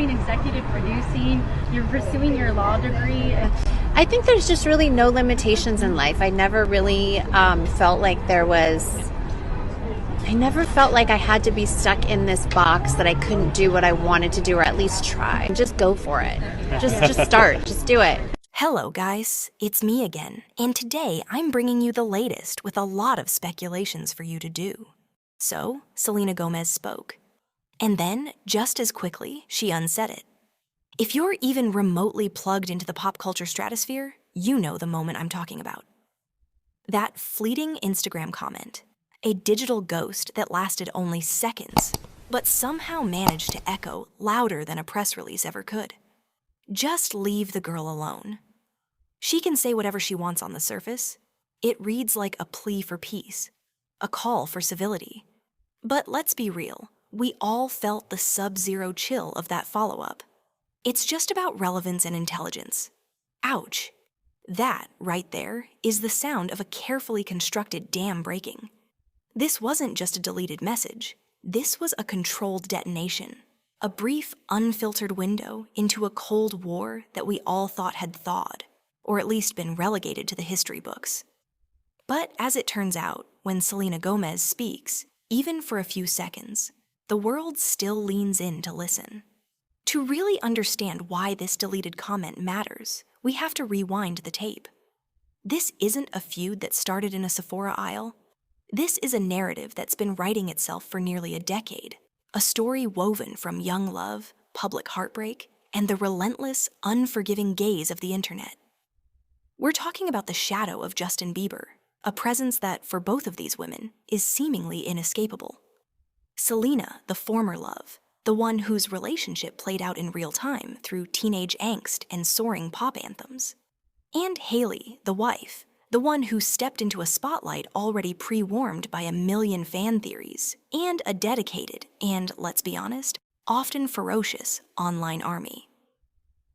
executive producing, you're pursuing your law degree. I think there's just really no limitations in life. I never really felt like I never felt like I had to be stuck in this box that I couldn't do what I wanted to do, or at least try. Just go for it. Just start. Just do it. Hello guys, it's me again, and today I'm bringing you the latest with a lot of speculations for you to do. So, Selena Gomez spoke. And then, just as quickly, she unsaid it. If you're even remotely plugged into the pop culture stratosphere, you know the moment I'm talking about. That fleeting Instagram comment, a digital ghost that lasted only seconds, but somehow managed to echo louder than a press release ever could. Just leave the girl alone. She can say whatever she wants on the surface. It reads like a plea for peace, a call for civility. But let's be real, we all felt the sub-zero chill of that follow-up. It's just about relevance and intelligence. Ouch. That, right there, is the sound of a carefully constructed dam breaking. This wasn't just a deleted message. This was a controlled detonation. A brief, unfiltered window into a Cold War that we all thought had thawed, or at least been relegated to the history books. But as it turns out, when Selena Gomez speaks, even for a few seconds, the world still leans in to listen. To really understand why this deleted comment matters, we have to rewind the tape. This isn't a feud that started in a Sephora aisle. This is a narrative that's been writing itself for nearly a decade, a story woven from young love, public heartbreak, and the relentless, unforgiving gaze of the internet. We're talking about the shadow of Justin Bieber, a presence that, for both of these women, is seemingly inescapable. Selena, the former love, the one whose relationship played out in real time through teenage angst and soaring pop anthems. And Hailey, the wife, the one who stepped into a spotlight already pre-warmed by a million fan theories, and a dedicated, and, let's be honest, often ferocious online army.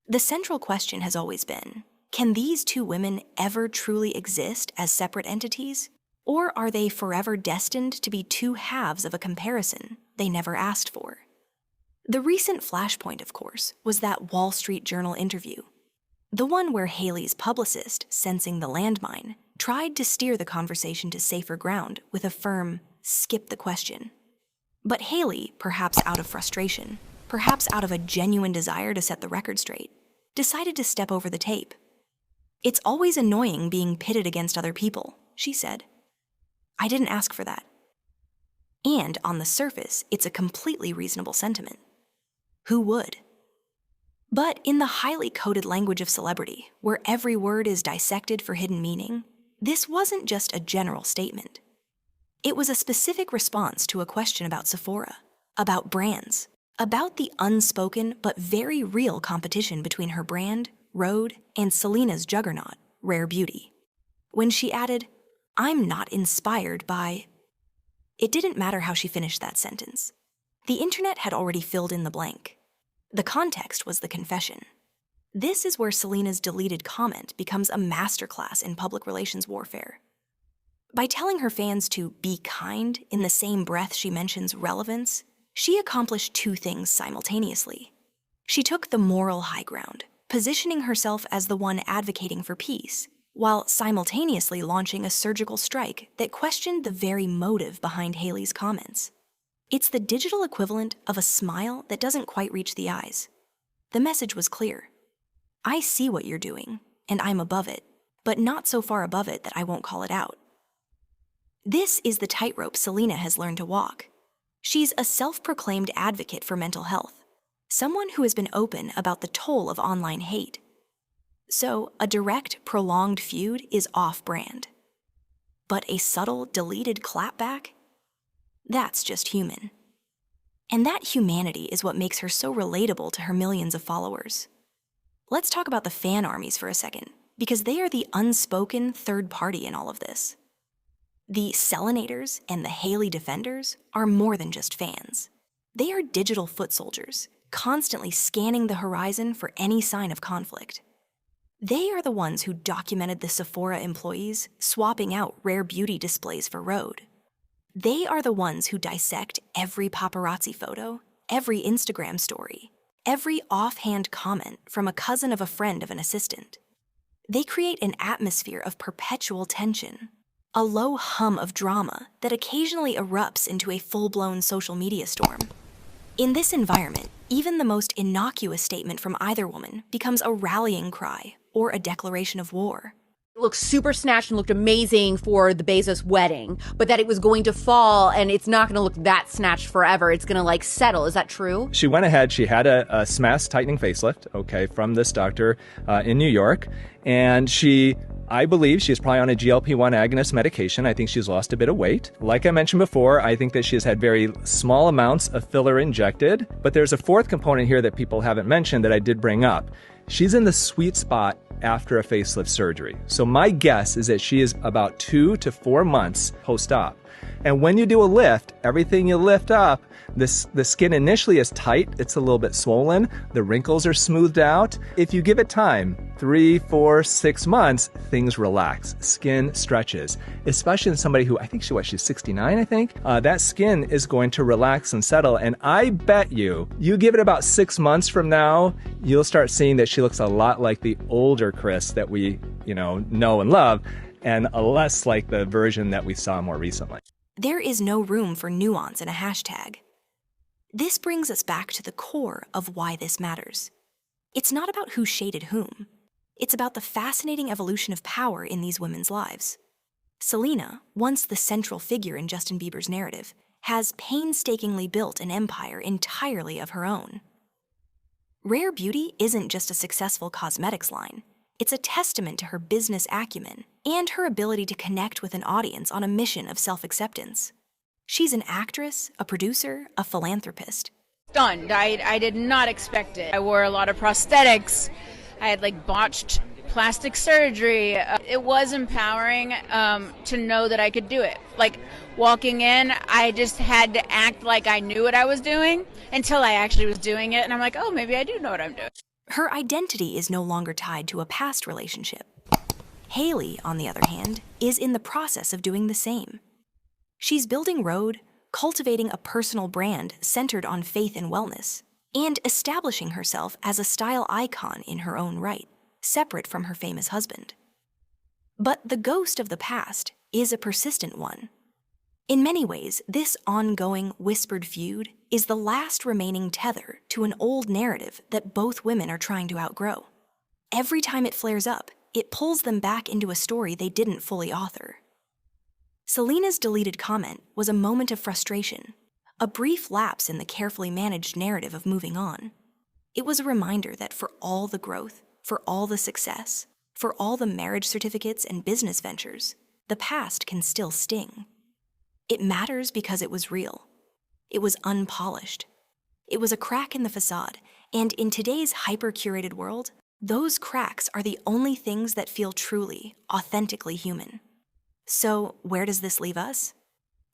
The central question has always been, can these two women ever truly exist as separate entities? Or are they forever destined to be two halves of a comparison they never asked for? The recent flashpoint, of course, was that Wall Street Journal interview. The one where Hailey's publicist, sensing the landmine, tried to steer the conversation to safer ground with a firm, skip the question. But Hailey, perhaps out of frustration, perhaps out of a genuine desire to set the record straight, decided to step over the tape. "It's always annoying being pitted against other people," she said. "I didn't ask for that." And on the surface, it's a completely reasonable sentiment. Who would? But in the highly coded language of celebrity, where every word is dissected for hidden meaning, this wasn't just a general statement. It was a specific response to a question about Sephora, about brands, about the unspoken but very real competition between her brand, Rhode, and Selena's juggernaut, Rare Beauty. When she added, "I'm not inspired by..." It didn't matter how she finished that sentence. The internet had already filled in the blank. The context was the confession. This is where Selena's deleted comment becomes a masterclass in public relations warfare. By telling her fans to be kind in the same breath she mentions relevance, she accomplished two things simultaneously. She took the moral high ground, positioning herself as the one advocating for peace, while simultaneously launching a surgical strike that questioned the very motive behind Hailey's comments. It's the digital equivalent of a smile that doesn't quite reach the eyes. The message was clear. I see what you're doing, and I'm above it, but not so far above it that I won't call it out. This is the tightrope Selena has learned to walk. She's a self-proclaimed advocate for mental health, someone who has been open about the toll of online hate. So, a direct, prolonged feud is off-brand. But a subtle, deleted clapback? That's just human. And that humanity is what makes her so relatable to her millions of followers. Let's talk about the fan armies for a second, because they are the unspoken third party in all of this. The Selenators and the Hailey defenders are more than just fans. They are digital foot soldiers, constantly scanning the horizon for any sign of conflict. They are the ones who documented the Sephora employees swapping out Rare Beauty displays for Rhode. They are the ones who dissect every paparazzi photo, every Instagram story, every offhand comment from a cousin of a friend of an assistant. They create an atmosphere of perpetual tension, a low hum of drama that occasionally erupts into a full-blown social media storm. In this environment, even the most innocuous statement from either woman becomes a rallying cry or a declaration of war. It looked super snatched and looked amazing for the Bezos wedding, but that it was going to fall and it's not going to look that snatched forever. It's going to like settle. Is that true? She went ahead, she had a SMAS tightening facelift, okay, from this doctor in New York. And I believe she's probably on a GLP-1 agonist medication. I think she's lost a bit of weight. Like I mentioned before, I think that she has had very small amounts of filler injected. But there's a fourth component here that people haven't mentioned that I did bring up. She's in the sweet spot after a facelift surgery. So my guess is that she is about 2 to 4 months post-op. And when you do a lift, everything you lift up, the skin initially is tight, it's a little bit swollen, the wrinkles are smoothed out. If you give it time, 3, 4, 6 months, things relax, skin stretches. Especially in somebody who, I think she's 69, I think. That skin is going to relax and settle, and I bet you give it about 6 months from now, you'll start seeing that she looks a lot like the older Chris that we, know and love, and less like the version that we saw more recently. There is no room for nuance in a hashtag. This brings us back to the core of why this matters. It's not about who shaded whom. It's about the fascinating evolution of power in these women's lives. Selena, once the central figure in Justin Bieber's narrative, has painstakingly built an empire entirely of her own. Rare Beauty isn't just a successful cosmetics line. It's a testament to her business acumen and her ability to connect with an audience on a mission of self-acceptance. She's an actress, a producer, a philanthropist. Stunned. I did not expect it. I wore a lot of prosthetics. I had botched plastic surgery. It was empowering to know that I could do it. Walking in, I just had to act like I knew what I was doing until I actually was doing it. And I'm like, oh, maybe I do know what I'm doing. Her identity is no longer tied to a past relationship. Hailey, on the other hand, is in the process of doing the same. She's building road, cultivating a personal brand centered on faith and wellness, and establishing herself as a style icon in her own right, separate from her famous husband. But the ghost of the past is a persistent one. In many ways, this ongoing, whispered feud is the last remaining tether to an old narrative that both women are trying to outgrow. Every time it flares up, it pulls them back into a story they didn't fully author. Selena's deleted comment was a moment of frustration, a brief lapse in the carefully managed narrative of moving on. It was a reminder that for all the growth, for all the success, for all the marriage certificates and business ventures, the past can still sting. It matters because it was real. It was unpolished. It was a crack in the facade, and in today's hyper-curated world, those cracks are the only things that feel truly, authentically human. So, where does this leave us?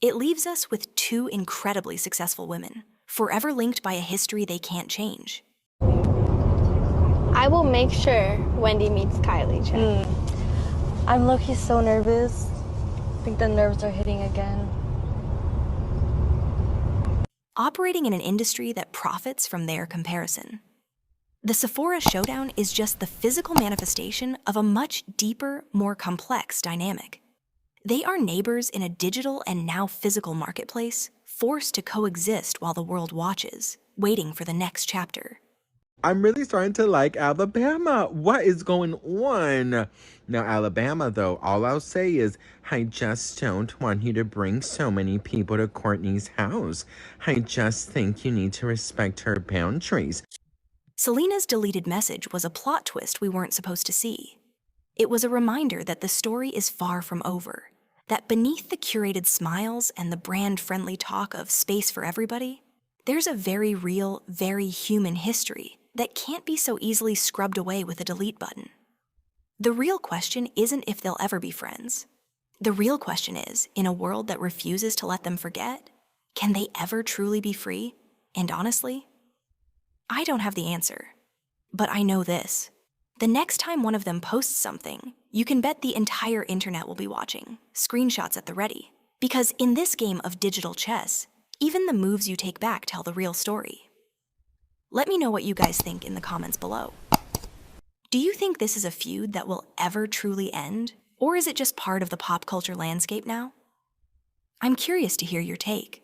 It leaves us with 2 incredibly successful women, forever linked by a history they can't change. I will make sure Wendy meets Kylie, Chen. I'm low-key so nervous. I think the nerves are hitting again. Operating in an industry that profits from their comparison. The Sephora Showdown is just the physical manifestation of a much deeper, more complex dynamic. They are neighbors in a digital and now physical marketplace, forced to coexist while the world watches, waiting for the next chapter. I'm really starting to like Alabama. What is going on? Now, Alabama, though, all I'll say is I just don't want you to bring so many people to Courtney's house. I just think you need to respect her boundaries. Selena's deleted message was a plot twist we weren't supposed to see. It was a reminder that the story is far from over, that beneath the curated smiles and the brand-friendly talk of space for everybody, there's a very real, very human history that can't be so easily scrubbed away with a delete button. The real question isn't if they'll ever be friends. The real question is, in a world that refuses to let them forget, can they ever truly be free? And honestly, I don't have the answer. But I know this. The next time one of them posts something, you can bet the entire internet will be watching, screenshots at the ready. Because in this game of digital chess, even the moves you take back tell the real story. Let me know what you guys think in the comments below. Do you think this is a feud that will ever truly end, or is it just part of the pop culture landscape now? I'm curious to hear your take.